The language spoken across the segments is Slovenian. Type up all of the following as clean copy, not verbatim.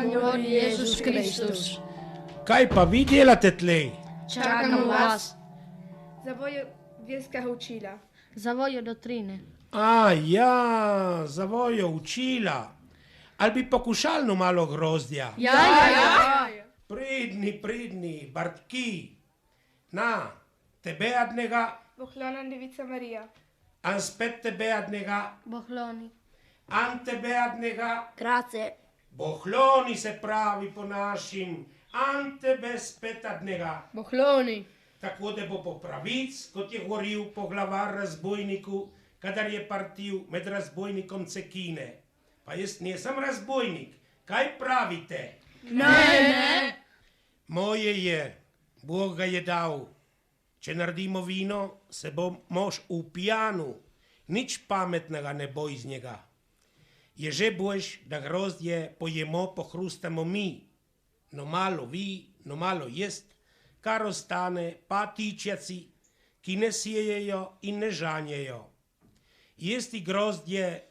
Signor Jezus Kristus. Kaj pa vi delate tlej? Čakamo vas. Zavojo vjerskega učila. Zavojo doktrine. A ja, zavojo učila. Ali bi pokušali malo grozdja? Ja. Pridni, Bartki. Na, tebe adnega, Bohlona Devica Marija. an spet tebe adnega, Bohloni. an tebe adnega. Grazie. Bohloni se pravi po našim, an tebe spet adnega. Bohloni. Tako da bo po pravic, kot je govoril poglavar razbojniku, kadar je partil med razbojnikom Cekine. Pa jaz nisem razbojnik, kaj pravite? Ne. Moje je, Bog ga je dal. Če naredimo vino, se bo mož v pijanu, nič pametnega ne bo iz njega. Je že boljš, da grozdje pojemo, pohrustamo mi, no malo vi, no malo jest, kar ostane pa tičjaci, ki ne sijejo in ne žanjejo. Jesti grozdje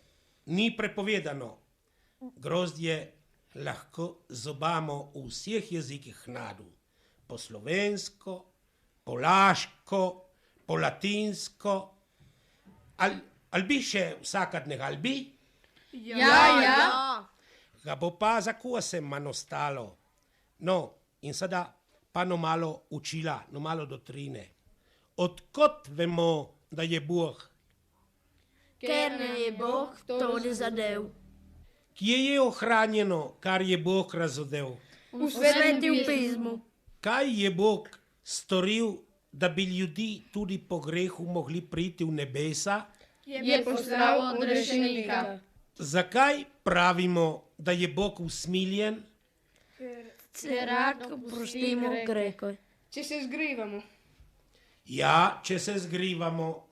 ni prepovedano. Grozdje lahko zobamo v vseh jezikih nadu. Po slovensko, po laško, po latinsko. Ali bi še vsakadnega, ali bi? Ja. Ga bo pa za kosem manj ostalo. No, in sada pa no malo učila, no malo doktrine. Odkot vemo, da je Bog? Ker ne je Bog to ne zadev. Kje je ohranjeno, kar je Bog razodel? V svetem pismu. Kaj je Bog storil, da bi ljudi tudi po grehu mogli priti v nebesa? Je poslal odrešenika. Zakaj pravimo, da je Bog usmiljen? Se rad oprostimo greko. Če se zgrivamo. Ja, če se zgrivamo.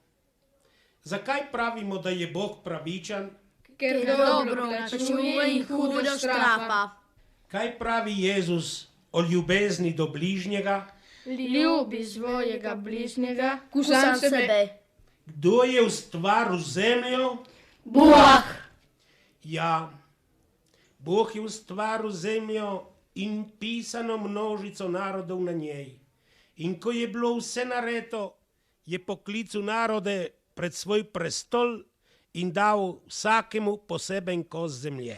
Zakaj pravimo, da je Bog pravičen? Ker Dobro plačuje in hudo strafa. Kaj pravi Jezus o ljubezni do bližnjega? Ljubi svojega bližnjega, Kot sam sebe. Kdo je ustvaril zemljo? Bog. Ja, Bog je ustvaril zemljo in pisano množico narodov na njej. In ko je bilo vse nareto, je poklical narode pred svoj prestol in dal vsakemu poseben kos zemlje.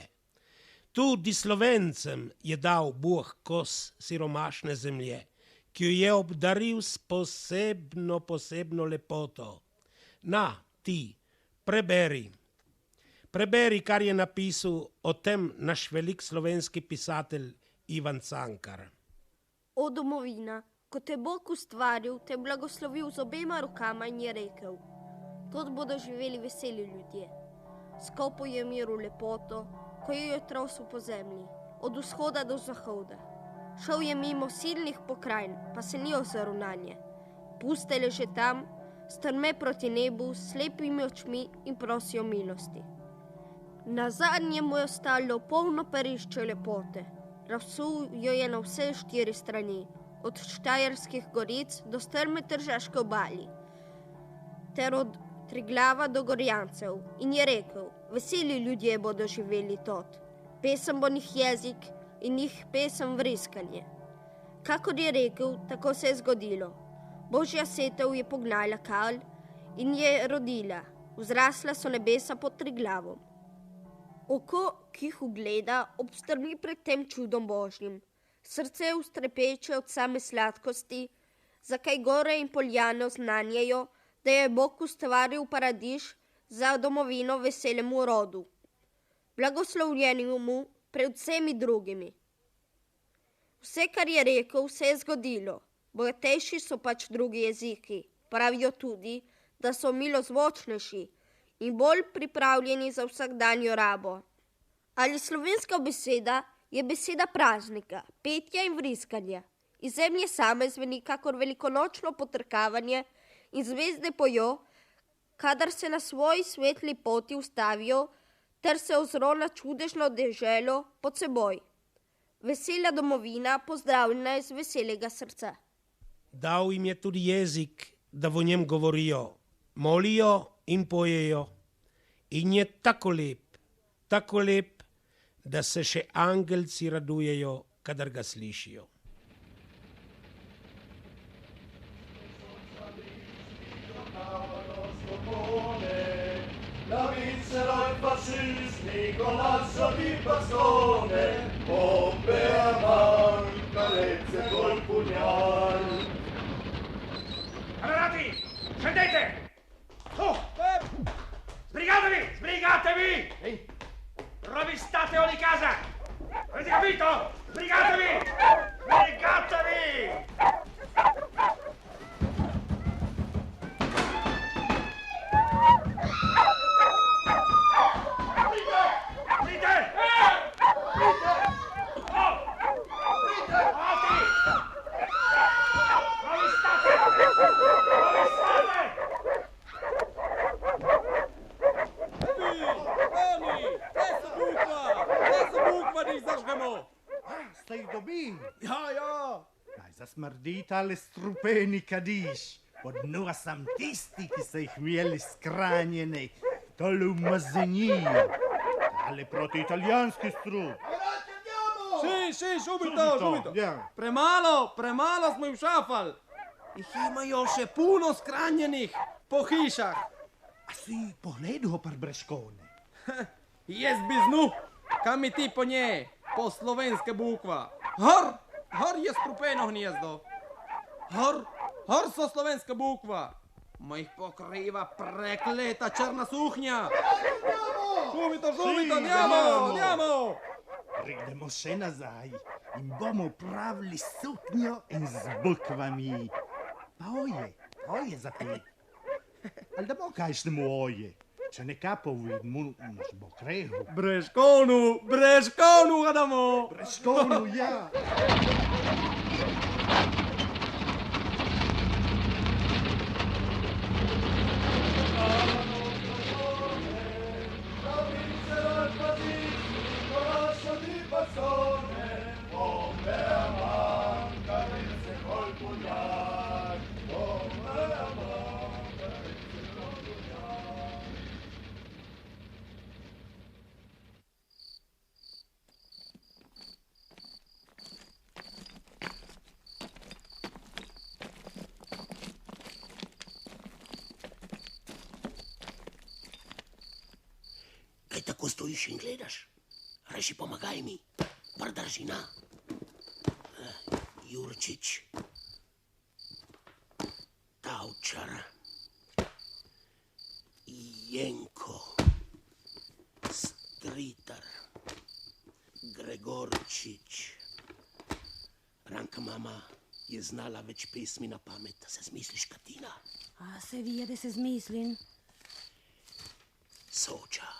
Tudi Slovencem je dal Bog kos siromašne zemlje, ki jo je obdaril s posebno lepoto. Na, ti, preberi. Preberi, kar je napisal o tem naš velik slovenski pisatelj Ivan Cankar. O domovina, ko te Bog ustvaril, te blagoslovil z obema rokama in je rekel: Tod bodo živeli veseli ljudje. Skopal je miru lepoto, ko jo je trosil po zemlji, od vzhoda do zahoda. Šel je mimo silnih pokrajin, pa se ni ozrl nanje. Puste leže tam, strme proti nebu, s slepimi očmi in prosijo milosti. Nazadnje mu je ostalo polno perišče lepote. Razsul jo je na vse 4 strani, od Štajerskih goric do strme Tržaške obali, ter od Triglava do Gorjancev, in je rekel: Veseli ljudje bodo živeli tod. Pesem bo njih jezik in njih pesem vriskanje. Kakor je rekel, tako se je zgodilo. Božja setev je pognala kal in je rodila. Vzrasla so nebesa pod Triglavom. Oko, ki jih ugleda, obstrmi pred tem čudom Božjim. Srce ustrepeče od same sladkosti, zakaj gore in poljane oznanjajo, da je Bog ustvaril paradiž za domovino veselemu rodu, blagoslovljenemu pred vsemi drugimi. Vse, kar je rekel, se je zgodilo. Bogatejši so pač drugi jeziki. Pravijo tudi, da so milozvočnejši in bolj pripravljeni za vsakdanjo rabo. Ali slovenska beseda je beseda praznika, petja in vriskanja. Iz zemlje same zveni kakor velikonočno potrkavanje in zvezde pojo, kadar se na svoji svetli poti ustavijo ter se ozro na čudežno deželo pod seboj. Vesela domovina pozdravljena iz veselega srca. Dal jim je tudi jezik, da v njem govorijo, molijo in pojejo. In je tako lep, da se še angelci radujejo, kadar ga slišijo. La vincero i fascisti con l'assa di bastone, bombe a man, carezze col pugnal. Camerati, scendete! Su! Sbrigatevi! Sbrigatevi! Rovistate ogni casa! Avete capito? Sbrigatevi! Sbrigatevi! Stai dobi? Ja. Za smrdita ali strupeni kadiš. Od nuga sam tisti, ki so jih imeli skranjene, tole v mazeniji. Ali proti italijanski strup. Sì, subito. Ja. Premalo smo jih šafali. Ih imajo še puno skranjenih po hišah. A si pogledal par breškone? Jaz bi znu, kam mi ti po nje, po slovenske bukva. Hor je strupeno gnjezdo. Hor so slovenska bukva. Ma jih pokriva prekleta črna suhnja. Subito, andiamo. Pridemo še nazaj in bomo pravili suknjo in z bukvami. Pa oje za te. Ali da bo kajšnemu oje? Če ne kapo vidimo, naš bo krehu. Breškonu ga damo. Breškonu, ja. Kaj tako stojiš in gledaš? Reši, pomagaj mi. Pardrži na. Jurčič. Tavčar. Jenko. Stritar. Gregorčič. Ranka mama je znala več pesmi na pamet. Se zmisliš, Katina? A se vije, da se zmislim. Soča,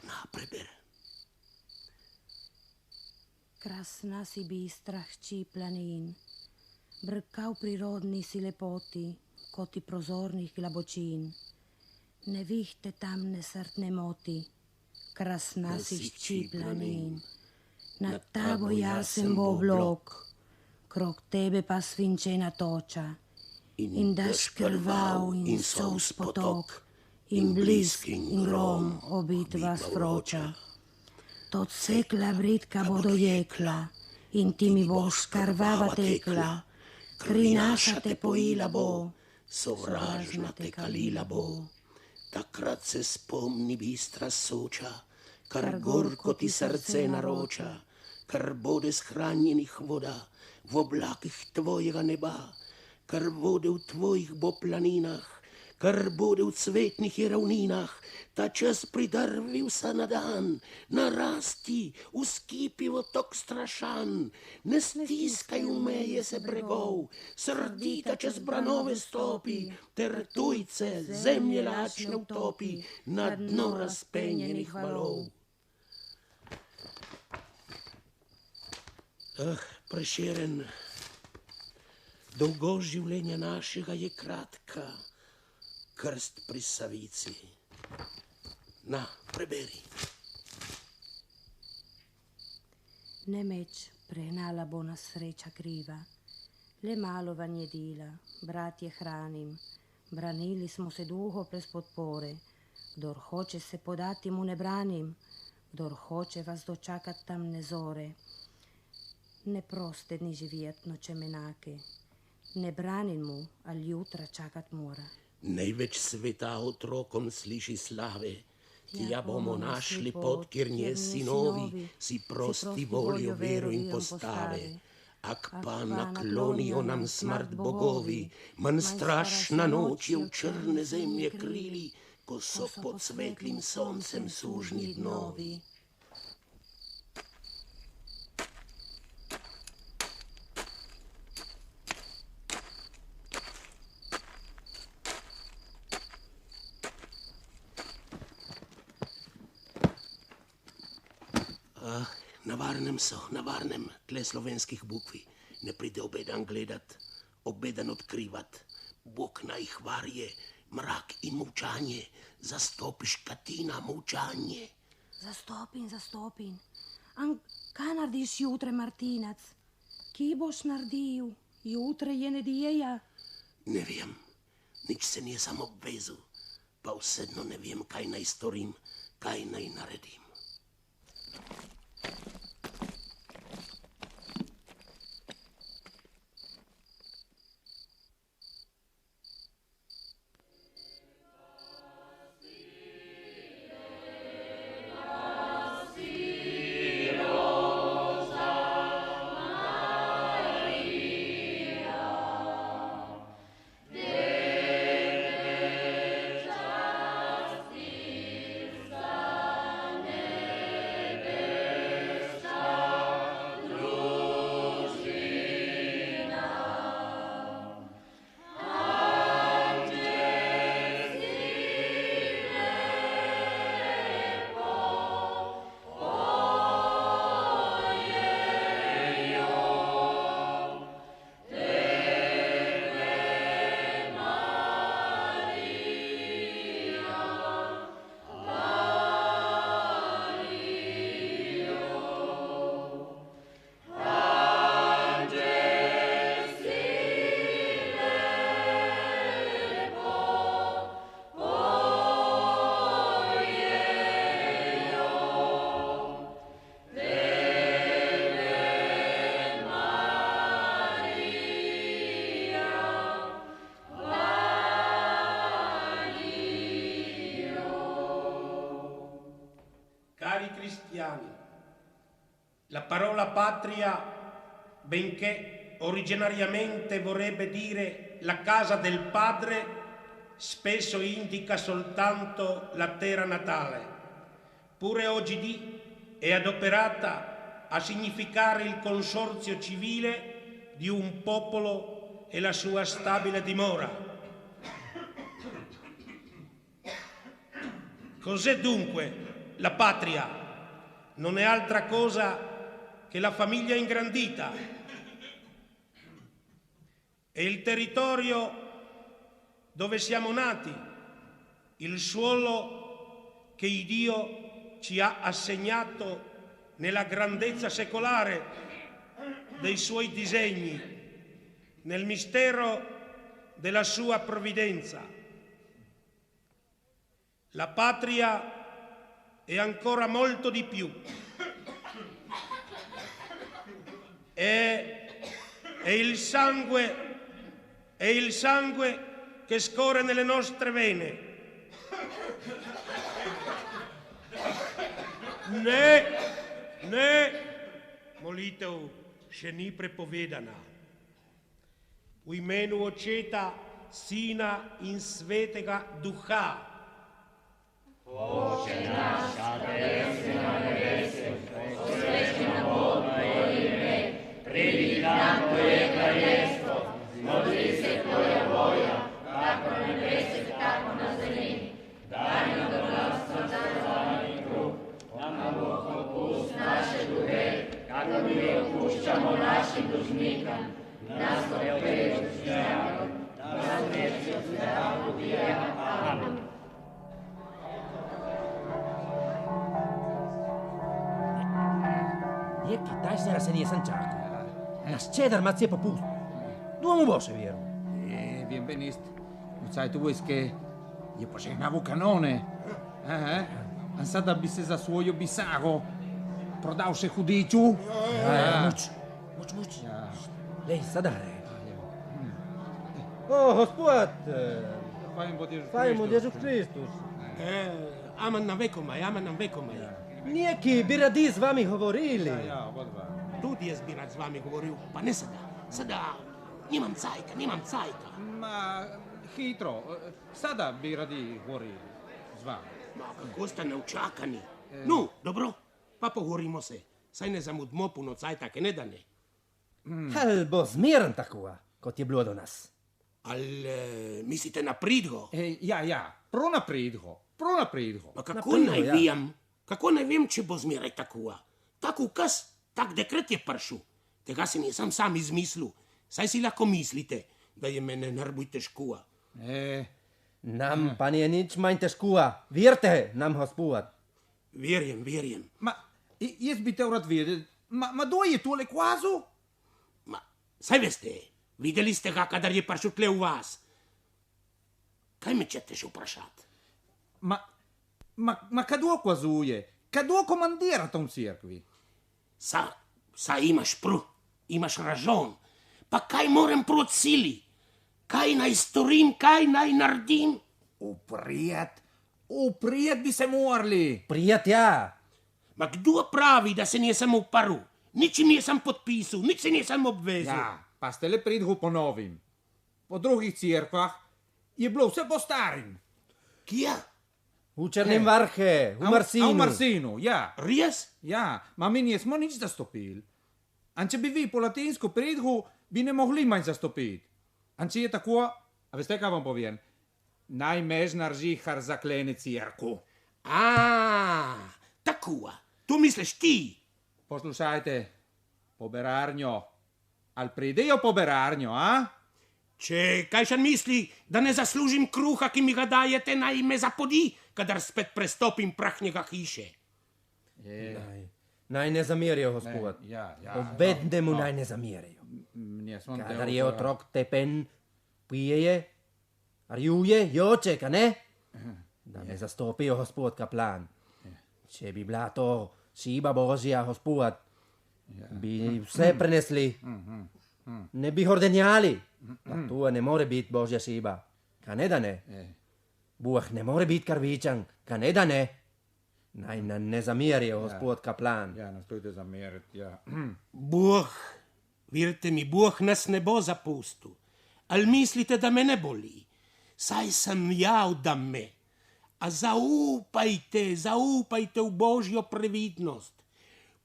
na preber. Krasna si bistra hči planin, brkav prirodni si lepoti, koti prozornih glabočin. Nevihte tamne srtne moti, krasna si hči planin. Nad tabo jasen bo oblok, krog tebe pa svinčena toča, in daš krvav in sous potok, in blisk in grom obitva sproča. Tot sekla britka bo dojekla, in ti mi boš krvava tekla, kri naša te pojila bo, sovražna te kalila bo. Takrat se spomni bistra Soča, kar gorko ti srce naroča, kar bode shranjenih voda v oblakih tvojega neba, kar bode v tvojih bo planinah, kar bode v cvetnih ravninah, ta čas pridrvi vsa na dan, narasti, uskipi v tok strašan, ne stiskaj v meje se bregov, srdita čez branove stopi, ter tujce zemlje lačne utopi, na dno razpenjenih valov. Prešeren, dolgost življenja našega je kratka, krst pri Savici. Na, preberi. Ne meč, prehnala bo nas sreča kriva, le malo van je dila, bratje hranim, branili smo se duho brez podpore, kdor hoče se podati mu ne branim, Kdor hoče vas dočakat tamne zore, ne proste ni živjet noče menake, ne branin mu, al jutra čakat mora. Največ sveta otrokom sliši slave, tja bomo našli pot, kjer nje sinovi si prosti voljo, vero in postave. Ak pa naklonijo nam smrt bogovi, manj strašna noč je v črne zemlje krili, ko so pod svetlim soncem sužnji dnovi. Na varnem tle slovenskih bukvi. Ne pride obedan gledat, obedan odkrivat. Bog naj jih varje, mrak in molčanje, zastopiš Katina molčanje. Zastopin. An kaj narediš jutre, Martinac? Ki boš naredil? Jutre je nedjelja. Ne vem, nič se nije sam obvezu, pa vsedno ne vem, kaj naj storim, kaj naj naredim. La parola patria, benché originariamente vorrebbe dire la casa del padre, spesso indica soltanto la terra natale. Pure oggi è adoperata a significare il consorzio civile di un popolo e la sua stabile dimora. Cos'è dunque la patria? Non è altra cosa che la famiglia ingrandita. È il territorio dove siamo nati, il suolo che Dio ci ha assegnato nella grandezza secolare dei suoi disegni, nel mistero della sua provvidenza. La patria è ancora molto di più. È il sangue che scorre nelle nostre vene. Ne, molitev še ni prepovedana. V imenu Očeta, Sina in Svetega Duha. Oče naš, kateri si na nebesih, posvečeno bo tvoje ime, pridi nam tvoje kraljestvo, zgodi se tvoja volja, tako na nebesih, tako na zemlji. Daj nam danes naš vsakdanji kruh, nam Bog odpusti naše dolge, kako mi odpuščamo našim dolžnikom, nas ne odpelji v zlo, nas ne ubijaj. Amen. Jekki taisnera se nije sančako. Nas čedar ma cijepo put. Duomu Bože vjeru. Bien veniste. Sai tu vuoi che io posso una canone? Sada bi se za svojo bisago prodal še hudiču. Muć. Lej, sadare. O, gospod! Fajmo Jezus Kristus. Aman na vekomaj. Neki bi radi z vami govorili. Tudi jaz bi rad z vami govoril, pa ne sada. Sada nimam cajta. Ma hitro, sada bi radi govorili z vami. Ma kako ste neučakani. No, dobro, pa pogovorimo se. Saj ne zamudimo puno cajta, ke ne da ne. Al bo zmeren tako, kot je bilo do nas. Al mislite na pridgo? Ja, prav na pridgo. Pa kako naj vem, če bo zmeraj tako? Tak ukaz, tak dekret je pršel. Tega si nisem sam izmislil. Saj si lahko mislite, da je mene nerbuj težko. Nam pa nije nič manj težko. Vjerte nam, gospod. Verjem. Ma, jaz bi te rad vedel, ma do je tole kvazu? Ma, saj veste, videli ste ga, kadar je prišel tle v vas. Kaj me ćete še vprašati? Ma kdo kvazuje? Kdo komandira tom cirkvi? Sa imaš prav, imaš ražon. Pa kaj moram proti sili? Kaj naj storim, kaj naj naredim? Uprijet bi se morali. Prijet, ja. Ma kdo pravi, da se nisem uparil? Nič nisem podpisal, nič se nisem obvezal. Ja, pa ste le pridgo po novim. Po drugih cirkvah je bilo vse po starim. Kje? V Črnem Vrhe, v Marsinu. V Marsinu, ja. Res? Ja, ma mi nismo nič zastopili. Anče bi vi po latinsko pridgo, bi ne mogli manj zastopiti. Anče je tako, a veste kaj vam povem? Naj mežnar žihar zaklene cirku. Tako, to misliš ti? Poslušajte, poberarnjo. Ali pridejo poberarnjo, a? Če kajšan misli, da ne zaslužim kruha, ki mi ga dajete, naj me zapodi, kadar spet prestopim prah njega hiše. Naj ne zamerijo, gospod. Obednemu naj ne zamerijo. Kadar je otrok tepen, pijeje, rjuje, joče, ka ne? Da me zastopijo, gospod kaplan. Če bi bila to šiba Božja, gospod, bi vse prenesli. Ne bi ordenjali. Pa tu ne more biti Božja šiba. Ka ne da ne? Bog ne more biti karvičan. Ka ne da ne? Naj ne zamerijo, gospod kaplan. Ja, nastojte zameriti, ja. Bog, verjete mi, Bog nas ne bo zapustil. Ali mislite, da me ne boli? Saj sem jav, da me. A zaupajte v Božjo previdnost.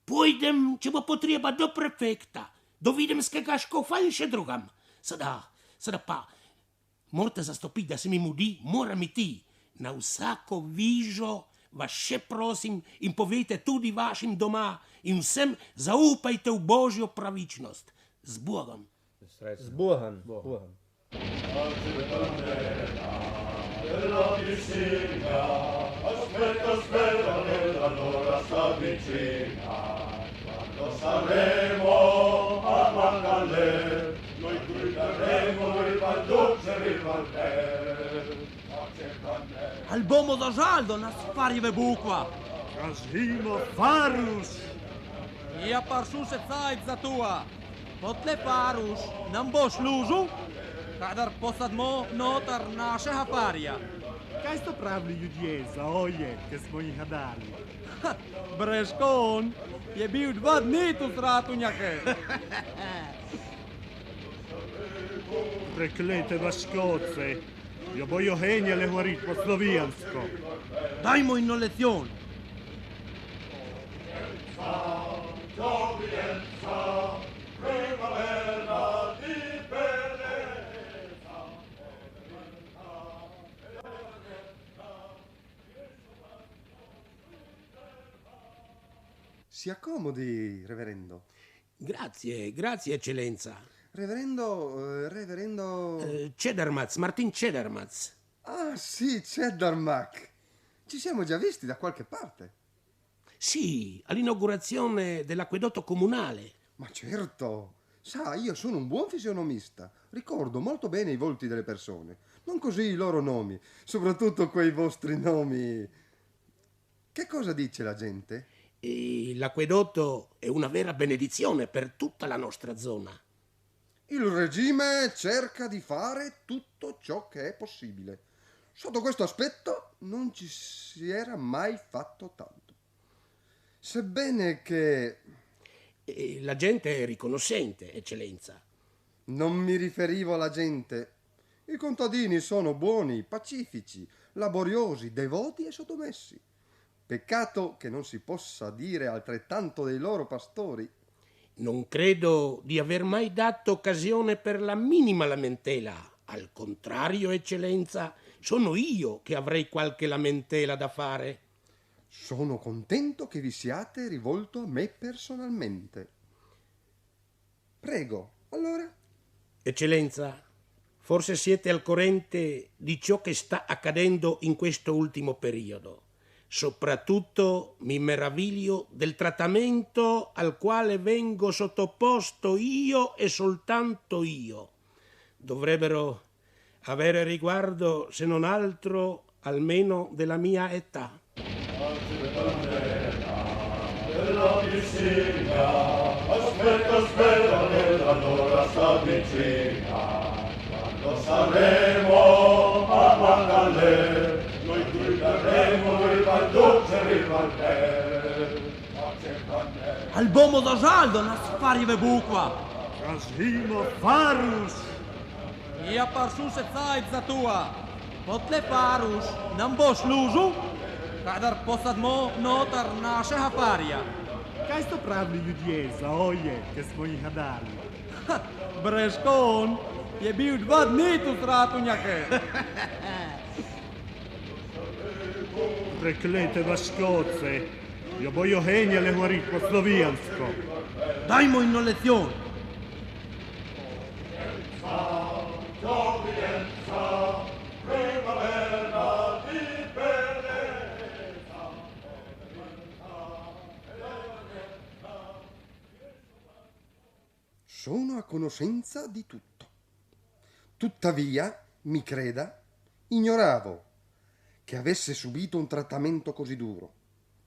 Pojdem, če bo potreba, do prefekta, do videmskega škofa in še drugam. Sada pa, morate zastopiti, da se mi mudi, moram iti. Na vsako vižo vas še prosim in povejte tudi vašim doma in vsem zaupajte v Božjo pravičnost. Z Bogom. Z Bogom. Al bomo dožal do nas farjeve bukva. Razhimo Farus. Ja paršu še cajt za tua. Potle Faruš nam bo služil, kadar posadmo notar našega farja. Kaj sto pravili ljudje za oje, ki smo jih dali? Breškon je bil 2 dni tu zratunjake. Preklete vaškoce. Jo bojo henjele govorit po slovijansko. Dajmo ino lezion. Si accomodi, reverendo. Grazie, eccellenza. Reverendo... Cedermaz, Martin Cedermaz. Ah, sì, Cedermach. Ci siamo già visti da qualche parte. Sì, all'inaugurazione dell'acquedotto comunale. Ma certo. Sa, io sono un buon fisionomista. Ricordo molto bene i volti delle persone. Non così i loro nomi. Soprattutto quei vostri nomi... Che cosa dice la gente? E l'acquedotto è una vera benedizione per tutta la nostra zona. Il regime cerca di fare tutto ciò che è possibile. Sotto questo aspetto non ci si era mai fatto tanto. Sebbene che... E la gente è riconoscente, eccellenza. Non mi riferivo alla gente. I contadini sono buoni, pacifici, laboriosi, devoti e sottomessi. Peccato che non si possa dire altrettanto dei loro pastori. Non credo di aver mai dato occasione per la minima lamentela. Al contrario, eccellenza, sono io che avrei qualche lamentela da fare. Sono contento che vi siate rivolto a me personalmente. Prego, allora. Eccellenza, forse siete al corrente di ciò che sta accadendo in questo ultimo periodo. Soprattutto mi meraviglio del trattamento al quale vengo sottoposto io e soltanto io. Dovrebbero avere riguardo, se non altro, almeno della mia età. Aspetta, nell'allora sta vicina. Quando saremo a Maccalè, noi guideremo il Valduce e il Valter. Al bomo do žaldo nas farjeve bukva. Razhimo Farus. Ja paršus e cajt za tua. Potle Farus, nam bo služu, kadar posadmo notar našeha parja. Kaj sto pravili ljudje za oje, ki smo jih nadali? Breškon je bil 2 dni tu stratunjake. Preklete vaškoce, jo bojo henjale govorit po slovijansko. Dajmo jim lezione. Sono a conoscenza di tutto. Tuttavia, mi creda, ignoravo che avesse subito un trattamento così duro.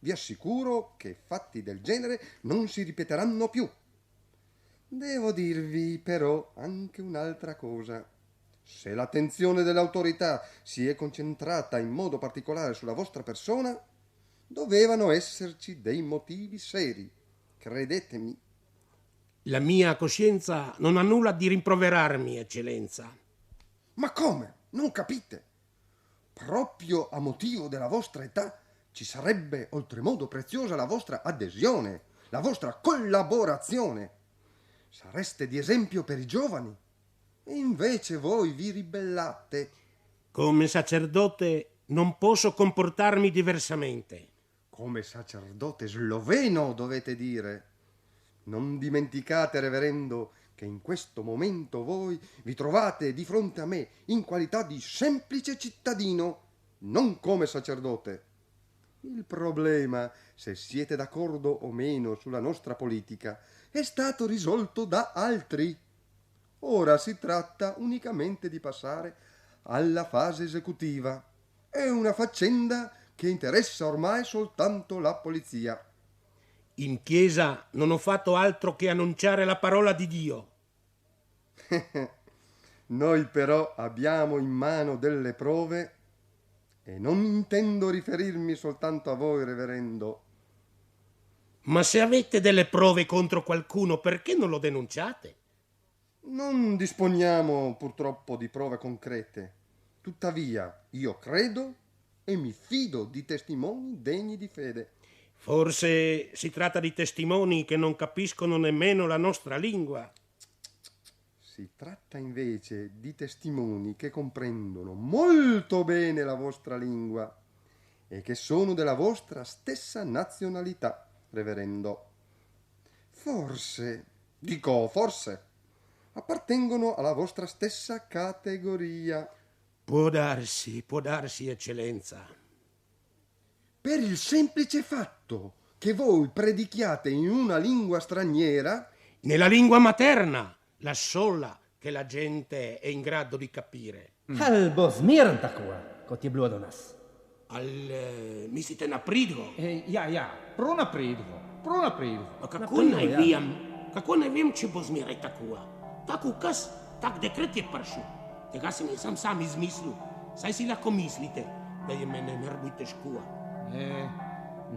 Vi assicuro che fatti del genere non si ripeteranno più. Devo dirvi però anche un'altra cosa. Se l'attenzione dell'autorità si è concentrata in modo particolare sulla vostra persona, dovevano esserci dei motivi seri, credetemi. La mia coscienza non ha nulla di rimproverarmi, eccellenza. Ma come? Non capite? Proprio a motivo della vostra età ci sarebbe oltremodo preziosa la vostra adesione, la vostra collaborazione. Sareste di esempio per i giovani. E invece voi vi ribellate. Come sacerdote non posso comportarmi diversamente. Come sacerdote sloveno, dovete dire. Non dimenticate, reverendo, che in questo momento voi vi trovate di fronte a me in qualità di semplice cittadino, non come sacerdote. Il problema, se siete d'accordo o meno sulla nostra politica, è stato risolto da altri. Ora si tratta unicamente di passare alla fase esecutiva. È una faccenda che interessa ormai soltanto la polizia. In chiesa non ho fatto altro che annunciare la parola di Dio. Noi però abbiamo in mano delle prove e non intendo riferirmi soltanto a voi, reverendo. Ma se avete delle prove contro qualcuno, perché non lo denunciate? Non disponiamo purtroppo di prove concrete. Tuttavia, io credo e mi fido di testimoni degni di fede. Forse si tratta di testimoni che non capiscono nemmeno la nostra lingua. Si tratta invece di testimoni che comprendono molto bene la vostra lingua e che sono della vostra stessa nazionalità, reverendo. Forse, appartengono alla vostra stessa categoria. Può darsi, eccellenza. Per il semplice fatto che voi predichiate in una lingua straniera. Nella lingua materna, la sola che la gente è in grado di capire. Albo smirn takua, kot je bilo do nas. Mislite na pridgo? Ja, prav na pridgo. A kako naj vem, če bo zmeraj tako? Tak ukaz, tak dekret je prišel. Tega se nisem sam izmislil. Saj si lahko mislite, da je mene nervoj težko.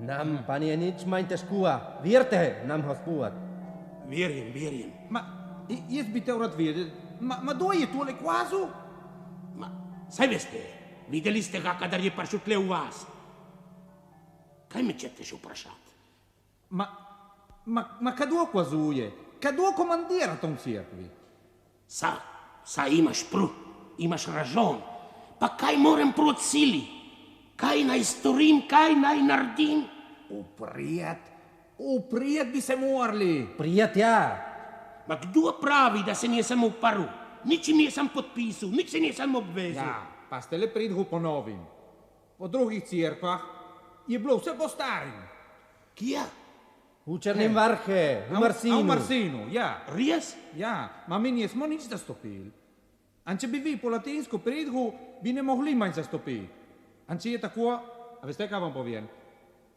Nam pa nije nič manj težko. Vjerite nam, gospod. Verjem. Jaz bi te rad vedel, ma kdo je tole kvazu? Saj veste, videli ste ga, kadar je prišel tle v vas. Kaj me ćete še vprašati? Ma kdo kvazuje? Kdo komandira tom crkvi? Sa imaš prav, imaš ražon. Pa kaj moram proti sili? Kaj naj storim, kaj naj naredim? Uprijat bi se morali. Prijat, ja. Ma kdo pravi, da se nisem uparil? Nič nisem podpisal, nič se nisem obvezal. Ja, pa ste le pridhu po novim. Po drugih cerkvah je bilo vse po starim. Kje? V Črnem Vrhe, v Marsinu. V Marsinu, ja. Res? Ja, ma mi nismo nič zastopili. Anče bi vi po latinsko pridhu, bi ne mogli manj zastopiti. Anče je tako, a veste kaj vam povem?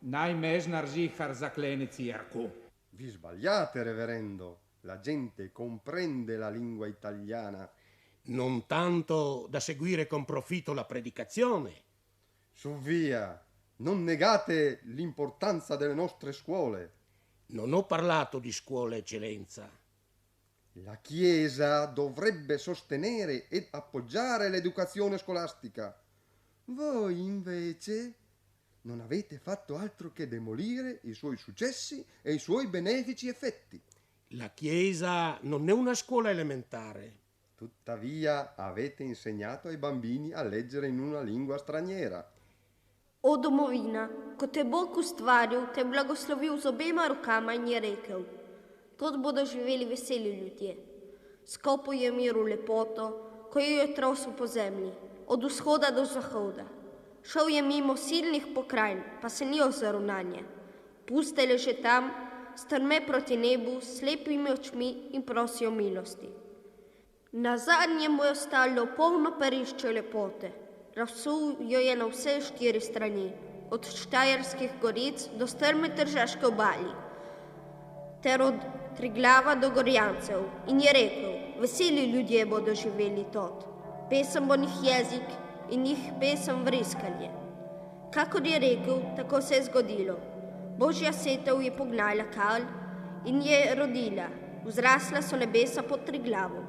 Najmežnar žihar zaklene cerku. Vi sbagliate, reverendo. La gente comprende la lingua italiana. Non tanto da seguire con profitto la predicazione. Su via, non negate l'importanza delle nostre scuole. Non ho parlato di scuola, eccellenza. La Chiesa dovrebbe sostenere ed appoggiare l'educazione scolastica. Voi, invece, non avete fatto altro che demolire i suoi successi e i suoi benefici effetti. La Chiesa non è una scuola elementare. Tuttavia avete insegnato ai bambini a leggere in una lingua straniera. O domovina, ko te Bog ustvaril, te blagoslovil z obema rokama in je rekel: Tod bodo živeli veseli ljudje. Skopal je miru lepoto, ko jo je trosil po zemlji, od vzhoda do zahoda. Šel je mimo silnih pokrajin, pa se ni ozrl nanje. Puste leže tam, strme proti nebu, s slepimi očmi in prosijo milosti. Na zadnje mu je ostalo polno perišče lepote. Razsul jo je na vse 4 strani, od Štajerskih goric do strme Tržaške obali, ter od Triglava do Gorjancev, in je rekel: Veseli ljudje bodo živeli tod. Pesem bo njih jezik in njih pesem vriskanje. Kakor je rekel, tako se je zgodilo. Božja setev je pognala kal in je rodila, vzrasla so nebesa pod Triglavom.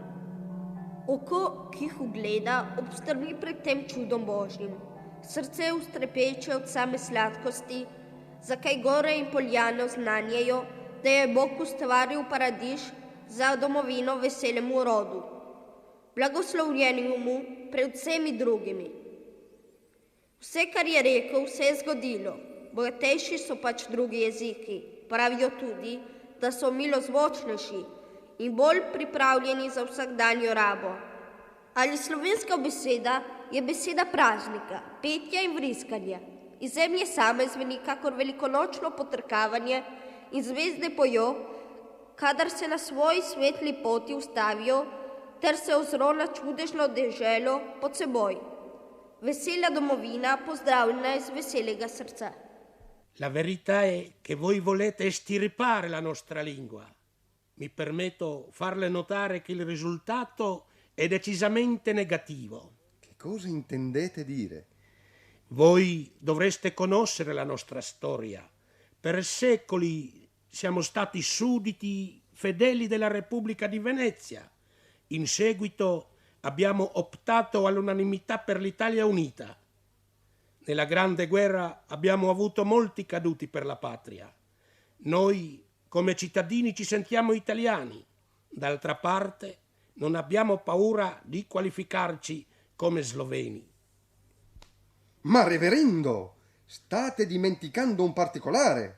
Oko, ki jih ugleda, obstrmi pred tem čudom Božjim. Srce ustrepeče od same sladkosti, zakaj gore in poljane oznanjajo, da je Bog ustvaril paradiž za domovino veselemu rodu, blagoslovljenemu pred vsemi drugimi. Vse, kar je rekel, se je zgodilo. Bogatejši so pač drugi jeziki. Pravijo tudi, da so milozvočnejši in bolj pripravljeni za vsakdanjo rabo. Ali slovenska beseda je beseda praznika, petja in vriskanja. Iz zemlje same zveni kakor velikonočno potrkavanje in zvezde pojo, kadar se na svoji svetli poti ustavijo, ter se ozro na čudežno deželo pod seboj. Vesela domovina, pozdravljena iz veselega srca. La verità è che voi volete estirpare la nostra lingua. Mi permetto farle notare che il risultato è decisamente negativo. Che cosa intendete dire? Voi dovreste conoscere la nostra storia. Per secoli siamo stati sudditi fedeli della Repubblica di Venezia. In seguito abbiamo optato all'unanimità per l'Italia unita. Nella Grande Guerra abbiamo avuto molti caduti per la patria. Noi, come cittadini, ci sentiamo italiani. D'altra parte, non abbiamo paura di qualificarci come sloveni. Ma reverendo, state dimenticando un particolare.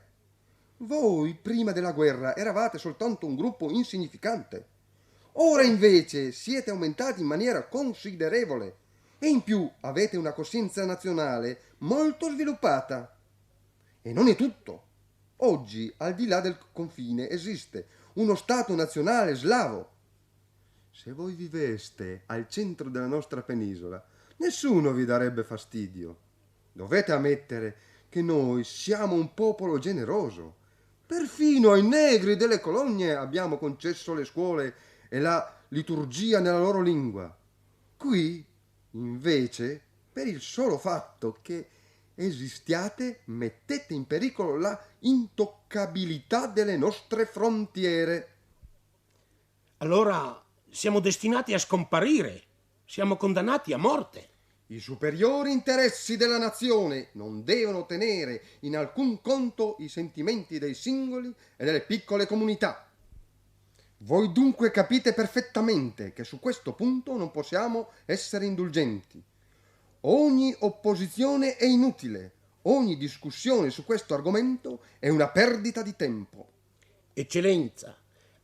Voi, prima della guerra, eravate soltanto un gruppo insignificante. Ora, invece, siete aumentati in maniera considerevole. E in più avete una coscienza nazionale molto sviluppata. E non è tutto. Oggi, al di là del confine, esiste uno Stato nazionale slavo. Se voi viveste al centro della nostra penisola, nessuno vi darebbe fastidio. Dovete ammettere che noi siamo un popolo generoso. Perfino ai negri delle colonie abbiamo concesso le scuole e la liturgia nella loro lingua. Qui, invece, per il solo fatto che esistiate, mettete in pericolo la intoccabilità delle nostre frontiere. Allora siamo destinati a scomparire, siamo condannati a morte. I superiori interessi della nazione non devono tenere in alcun conto i sentimenti dei singoli e delle piccole comunità. Voi dunque capite perfettamente che su questo punto non possiamo essere indulgenti. Ogni opposizione è inutile, ogni discussione su questo argomento è una perdita di tempo. Eccellenza,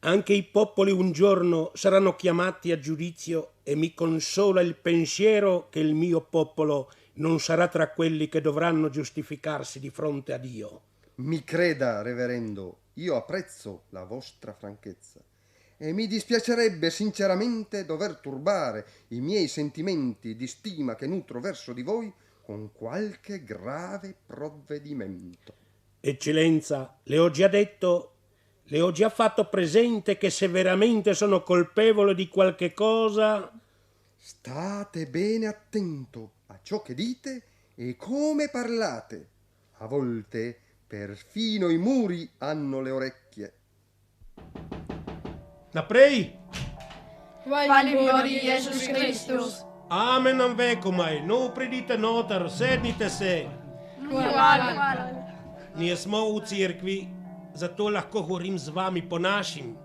anche i popoli un giorno saranno chiamati a giudizio e mi consola il pensiero che il mio popolo non sarà tra quelli che dovranno giustificarsi di fronte a Dio. Mi creda, reverendo, io apprezzo la vostra franchezza e mi dispiacerebbe sinceramente dover turbare i miei sentimenti di stima che nutro verso di voi con qualche grave provvedimento. Eccellenza, le ho già detto, le ho già fatto presente che se veramente sono colpevole di qualche cosa... State bene attento a ciò che dite e come parlate. A volte perfino i muri hanno le orecchie. Naprei! Hvala Bori Jezus Kristus. Amen nam vekomaj, no pridite notar, sednite se. Hvala. Nismo u cirkvi, zato lahko govorim z vami po našim.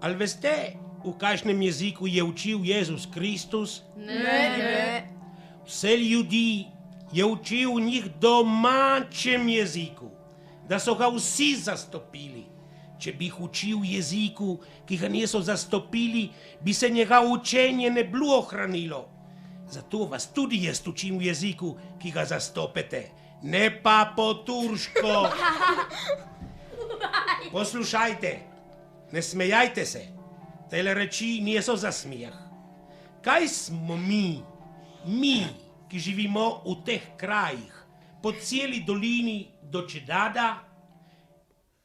Ali veste, v kakšnem jeziku je učil Jezus Kristus? Ne. Vse ljudi je učil v njih domačem jeziku, da so ga vsi zastopili. Če bi jih učil jeziku, ki ga niso zastopili, bi se njega učenje ne bilo ohranilo. Zato vas tudi jaz učim v jeziku, ki ga zastopete, ne pa po turško. Poslušajte, ne smejajte se, tele reči niso za smeh. Kaj smo mi, ki živimo v teh krajih, po celi dolini do Čedada?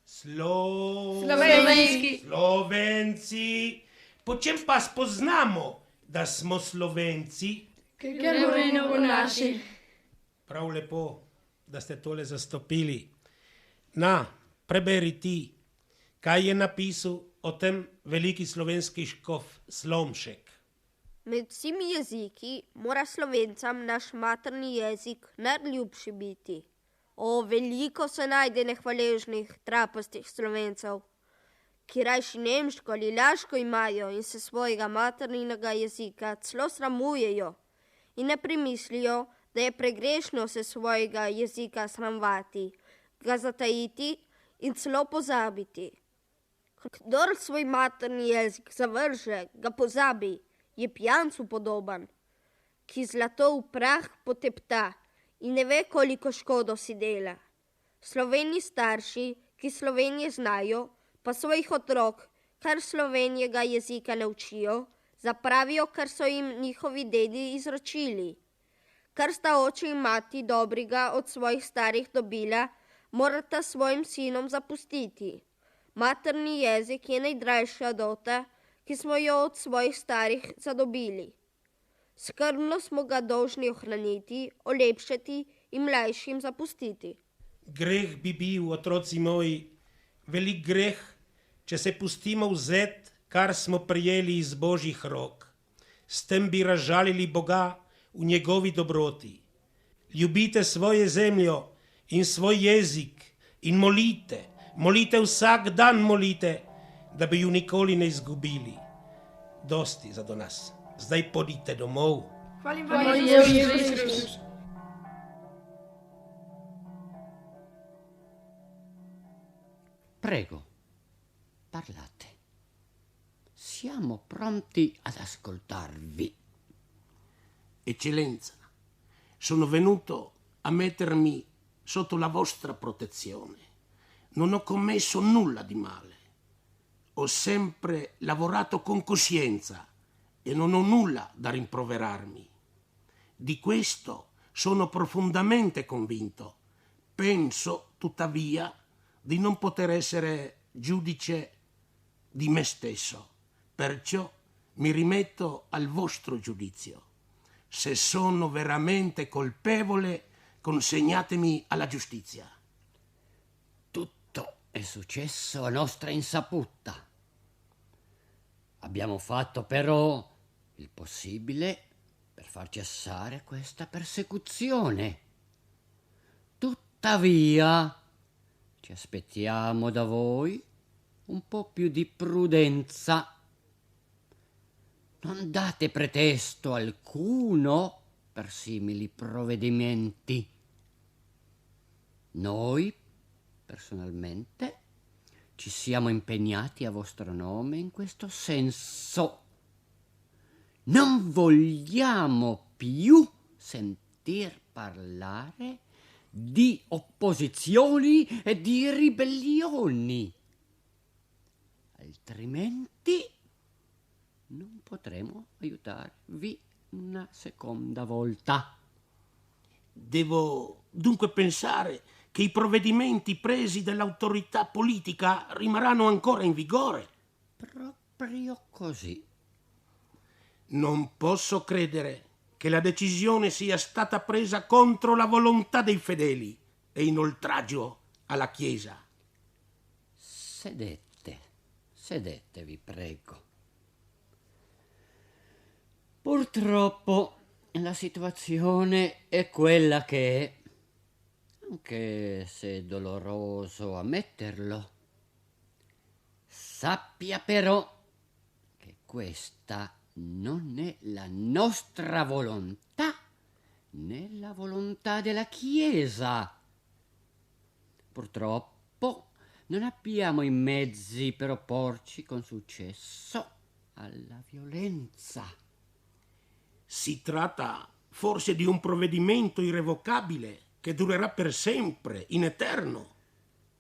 Slovenci. Po čem pa spoznamo, da smo Slovenci? Ker govorimo po naši. Prav lepo, da ste tole zastopili. Na, preberi ti, kaj je napisal o tem veliki slovenski škof Slomšek. Med vsemi jeziki mora Slovencam naš materni jezik najljubši biti. O, veliko se najde nehvaležnih, trapastih Slovencev, ki rajši nemško ali laško imajo in se svojega maternega jezika celo sramujejo in ne primislijo, da je pregrešno se svojega jezika sramvati, ga zatajiti in celo pozabiti. Kdor svoj materni jezik zavrže, ga pozabi, je pijancu podoban, ki zlato v prah potepta in ne ve, koliko škodo si dela. Slovenji starši, ki Slovenije znajo, pa svojih otrok, kar slovenjega jezika ne učijo, zapravijo, kar so jim njihovi dedi izročili. Kar sta oče in mati dobrega od svojih starih dobila, morata svojim sinom zapustiti. Materni jezik je najdrajša dota, ki smo jo od svojih starih zadobili. Skrbno smo ga dolžni ohraniti, olepšati in mlajšim zapustiti. Greh bi bil, otroci moji, velik greh, če se pustimo vzeti, kar smo prijeli iz Božjih rok. S tem bi razžalili Boga v njegovi dobroti. Ljubite svojo zemljo in svoj jezik in molite vsak dan molite, da bi ju nikoli ne izgubili. Dosti za do nas. Zdaj podite domov. Hvala Jezus Kristus. Prego, parlate. Siamo pronti ad ascoltarvi. Eccellenza, sono venuto a mettermi sotto la vostra protezione. Non ho commesso nulla di male. Ho sempre lavorato con coscienza e non ho nulla da rimproverarmi. Di questo sono profondamente convinto. Penso, tuttavia, di non poter essere giudice di me stesso. Perciò mi rimetto al vostro giudizio. Se sono veramente colpevole, consegnatemi alla giustizia. Tutto è successo a nostra insaputa. Abbiamo fatto però il possibile per far cessare questa persecuzione. Tuttavia, ci aspettiamo da voi un po' più di prudenza. Non date pretesto alcuno per simili provvedimenti. Noi, personalmente, ci siamo impegnati a vostro nome in questo senso. Non vogliamo più sentir parlare di opposizioni e di ribellioni. Altrimenti non potremo aiutarvi una seconda volta. Devo dunque pensare che i provvedimenti presi dall'autorità politica rimarranno ancora in vigore? Proprio così. Non posso credere che la decisione sia stata presa contro la volontà dei fedeli e in oltraggio alla Chiesa. Sedete, vi prego. Purtroppo la situazione è quella che è, anche se è doloroso ammetterlo. Sappia però che questa non è la nostra volontà né la volontà della Chiesa. Purtroppo non abbiamo i mezzi per opporci con successo alla violenza. Si tratta forse di un provvedimento irrevocabile che durerà per sempre, in eterno.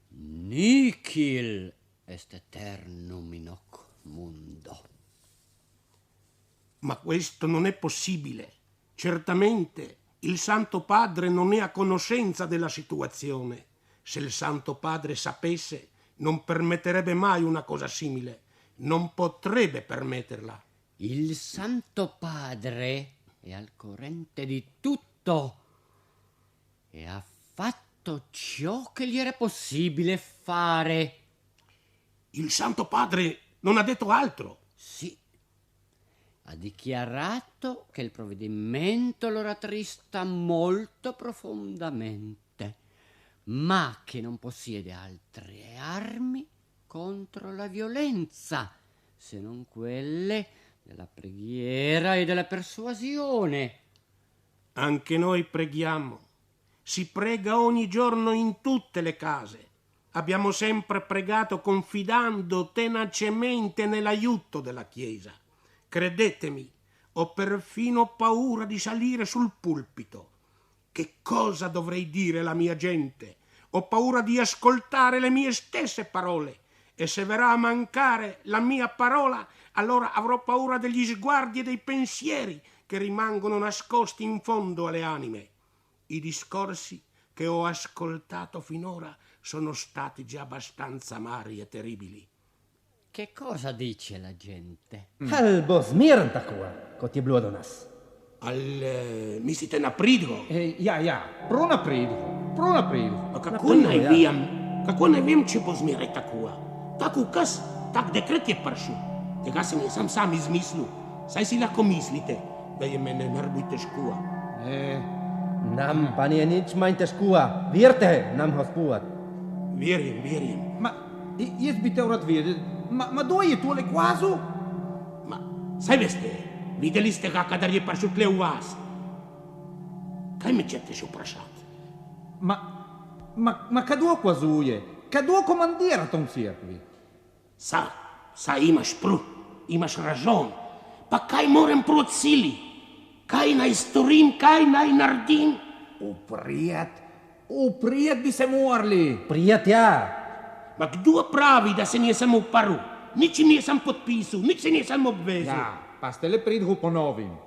Nihil est eternum in hoc mundo. Ma questo non è possibile. Certamente il Santo Padre non è a conoscenza della situazione. Se il Santo Padre sapesse, non permetterebbe mai una cosa simile. Non potrebbe permetterla. Il Santo Padre è al corrente di tutto e ha fatto ciò che gli era possibile fare. Il Santo Padre non ha detto altro. Sì, ha dichiarato che il provvedimento lo rattrista molto profondamente, ma che non possiede altre armi contro la violenza, se non quelle della preghiera e della persuasione. Anche noi preghiamo. Si prega ogni giorno in tutte le case. Abbiamo sempre pregato confidando tenacemente nell'aiuto della Chiesa. Credetemi, ho perfino paura di salire sul pulpito. Che cosa dovrei dire alla mia gente? Ho paura di ascoltare le mie stesse parole. E se verrà a mancare la mia parola, allora avrò paura degli sguardi e dei pensieri che rimangono nascosti in fondo alle anime. I discorsi che ho ascoltato finora sono stati già abbastanza amari e terribili. Che cosa dice la gente? Albo smiren takua, kot je bilo do nas. Mislite na pridgo? Prav na pridgo. Kako ne vem, če bo zmeraj takua? Tak ukaz, tak dekret je prišel. Tega sem jaz sam izmislil. Saj si lahko mislite, da je mene nervoj težko. Nam pa nije nič manj težko. Vjerite, nam gospod. Vjerujem. Ma jaz bi te rad vedel, ma kdo je tole kvazu? Ma, saj veste, videli ste ga, kadar je prišel tle v vas. Kaj me ćete še vprašati? Ma kdo kvazuje? Kdo komandira tom cerkvi? Sa imaš prav, imaš ražon. Pa kaj moram proti sili? Kaj naj storim, kaj naj naredim? Uprijet bi se morali. Prijet, ja. Ma kdo pravi, da se nisem uparil? Nič nisem podpisal, nič se nisem obvezal. Ja, pa ste le pridhu ponovim.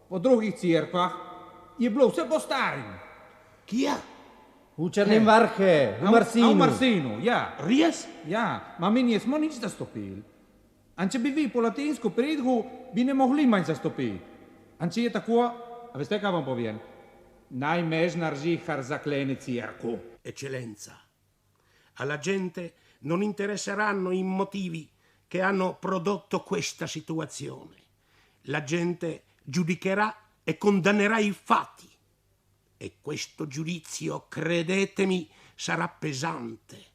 Po drugih cerkvah je bilo vse po starim. Kje? V Črnem Vrhe, v Marsinu. V Marsinu, ja. Res? Ja, ma mi nismo nič zastopili. A če bi vi po latinsko predgu, bi ne mogli manj zastopiti. A če je tako, a veste kaj vam povem? Najmež narži kar zaklene cirku. Eccellenza, alla gente non interesseranno i motivi che hanno prodotto questa situazione. La gente giudicherà e condannerà i fatti. E questo giudizio, credetemi, sarà pesante.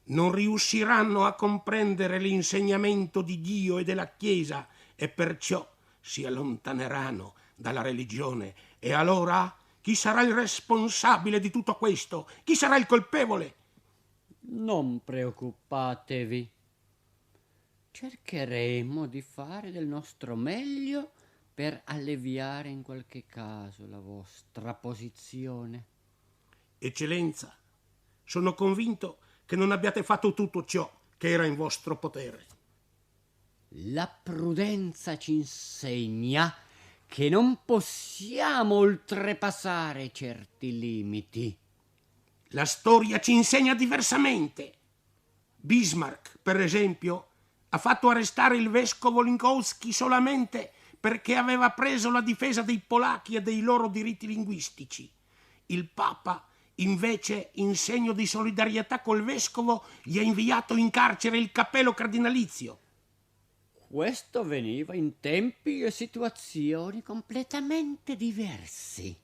Non riusciranno a comprendere l'insegnamento di Dio e della Chiesa e perciò si allontaneranno dalla religione. E allora chi sarà il responsabile di tutto questo? Chi sarà il colpevole? Non preoccupatevi. Cercheremo di fare del nostro meglio per alleviare in qualche caso la vostra posizione. Eccellenza, sono convinto che non abbiate fatto tutto ciò che era in vostro potere. La prudenza ci insegna che non possiamo oltrepassare certi limiti. La storia ci insegna diversamente. Bismarck, per esempio, ha fatto arrestare il vescovo Linkowski solamente perché aveva preso la difesa dei polacchi e dei loro diritti linguistici. Il Papa, invece, in segno di solidarietà col vescovo, gli ha inviato in carcere il cappello cardinalizio. Questo veniva in tempi e situazioni completamente diversi.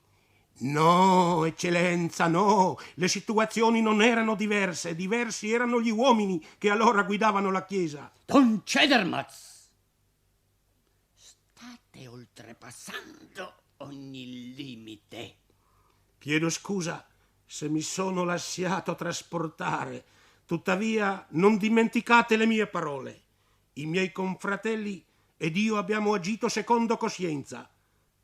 No, eccellenza, no. Le situazioni non erano diverse. Diversi erano gli uomini che allora guidavano la Chiesa. Don Cedermatz! State oltrepassando ogni limite. Chiedo scusa se mi sono lasciato trasportare. Tuttavia, non dimenticate le mie parole. I miei confratelli ed io abbiamo agito secondo coscienza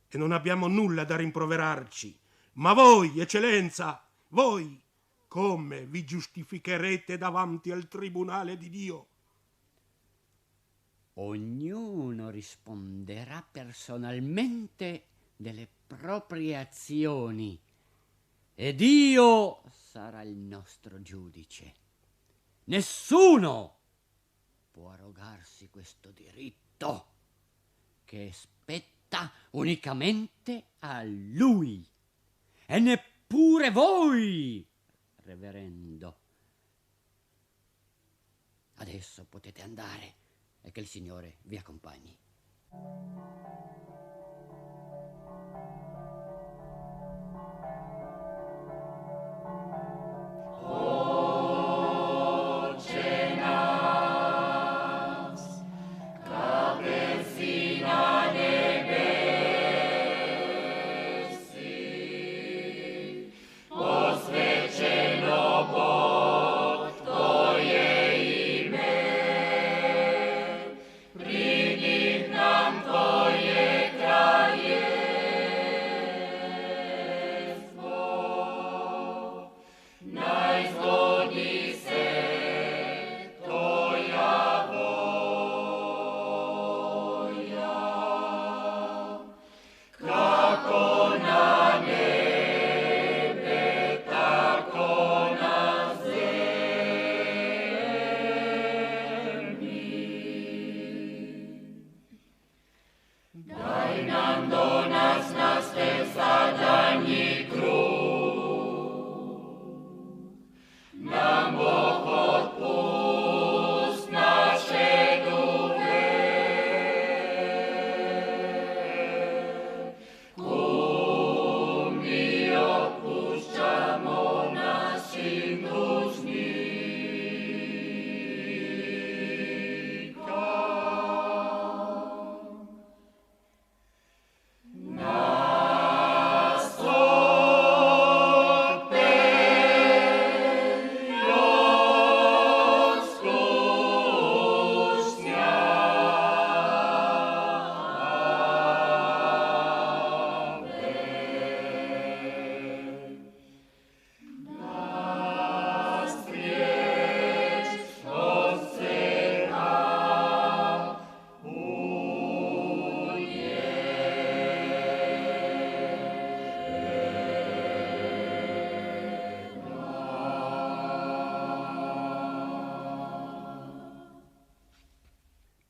e non abbiamo nulla da rimproverarci. Ma voi, eccellenza, voi, come vi giustificherete davanti al tribunale di Dio? Ognuno risponderà personalmente delle proprie azioni e Dio sarà il nostro giudice. Nessuno può arrogarsi questo diritto che spetta unicamente a Lui e neppure voi, reverendo. Adesso potete andare e che il Signore vi accompagni. Prinik nam Tvoje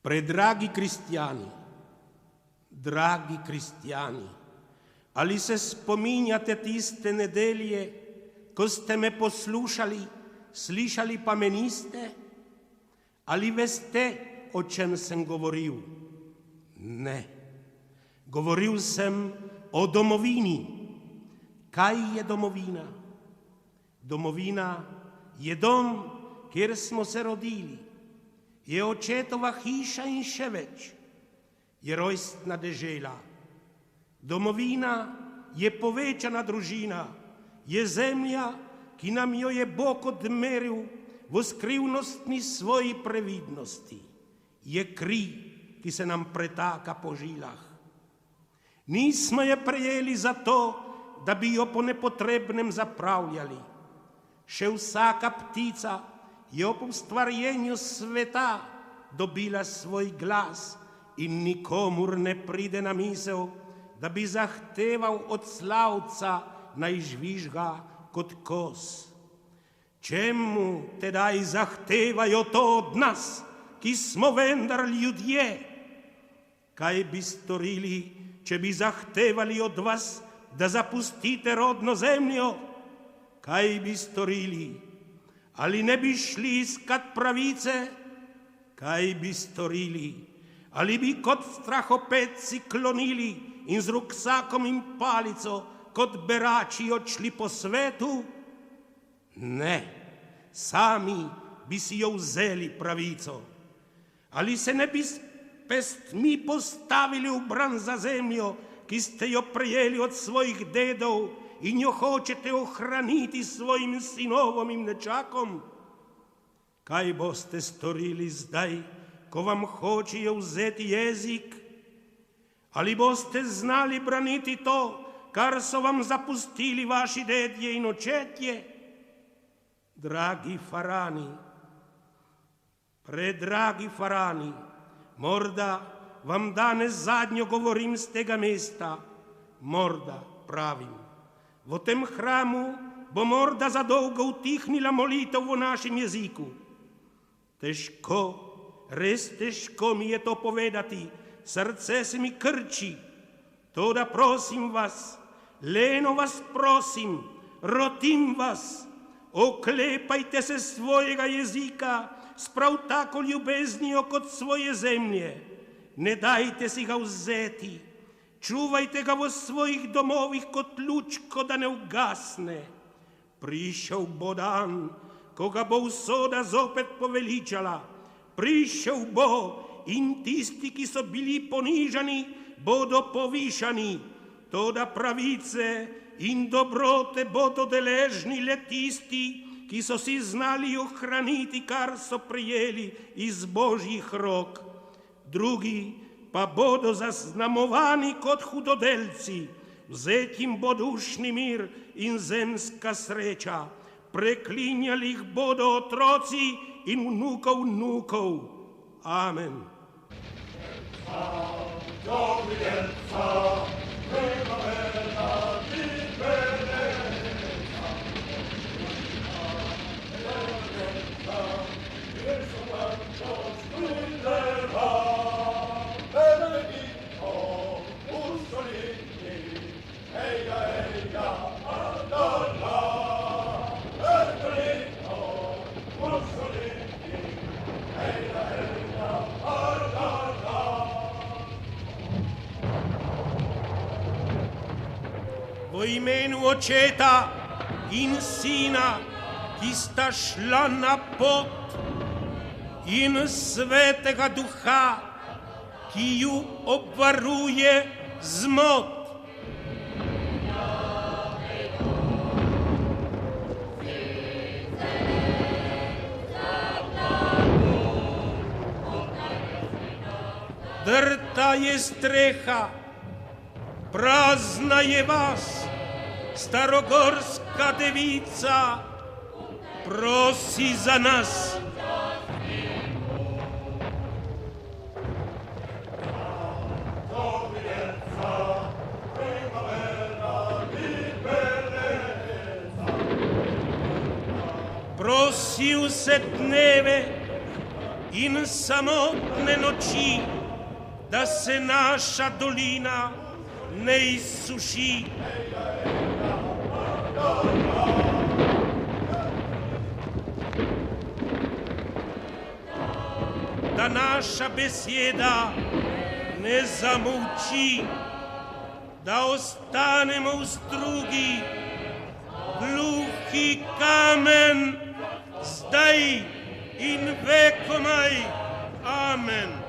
Predragi cristiani, ali se spominjate tiste nedelje, ko ste me poslušali, slišali pa me niste? Ali veste, o čem sem govoril? Ne. Govoril sem o domovini. Kaj je domovina? Domovina je dom, kjer smo se rodili. Je očetova hiša in še več. Je rojstna dežela. Domovina je povečana družina. Je zemlja, ki nam jo je Bog odmeril v skrivnostni svoji previdnosti. Je kri, ki se nam pretaka po žilah. Nismo je prejeli zato, da bi jo po nepotrebnem zapravljali. Še vsaka ptica je ob ustvarjenju sveta dobila svoj glas in nikomur ne pride na misel, da bi zahteval od slavca naj žvižga kot kos. Čemu tedaj zahtevajo to od nas, ki smo vendar ljudje? Kaj bi storili, če bi zahtevali od vas, da zapustite rodno zemljo? Kaj bi storili? Ali ne bi šli iskat pravice? Kaj bi storili? Ali bi kot strahopetci klonili in z ruksakom in palico kot berači odšli po svetu? Ne, sami bi si jo vzeli pravico. Ali se ne bi s pestmi postavili v bran za zemljo, ki ste jo prejeli od svojih dedov in jo hočete ohraniti svojim sinovom in nečakom? Kaj boste storili zdaj, ko vam hočejo vzeti jezik? Ali boste znali braniti to, kar so vam zapustili vaši dedje in očetje? Dragi farani, predragi farani, morda vam danes zadnjo govorim z tega mesta, morda pravim. V tem hramu bo morda zadolgo utihnila molitev v našem jeziku. Težko, res težko mi je to povedati, srce se mi krči. Toda prosim vas, leno vas prosim, rotim vas, oklepajte se svojega jezika s prav tako ljubeznijo kot svoje zemlje. Ne dajte si ga vzeti, čuvajte ga v svojih domovih kot lučko, da ne ugasne. Prišel bo dan, ko ga bo usoda zopet poveličala. Prišel bo in tisti, ki so bili ponižani, bodo povišani. Toda pravice in dobrote bodo deležni le tisti, ki so si znali ohraniti, kar so prijeli iz Božjih rok. Drugi pa bodo zaznamovani kot hudodelci, vzet jim bo dušni mir in zemska sreča. Preklinjali jih bodo otroci in vnukov. Amen. V imenu Očeta in Sina, ki sta šla na pot, in Svetega Duha, ki ju obvaruje zmot. Drta je streha, prazna je vas, starogorska devica prosi za nas. Prosi vse dneve in samotne noći, da se naša dolina ne isuši. Da naša besjeda ne zamuči, da ostanemo u strugi, gluhi kamen, zdaj in vekomaj. Amen.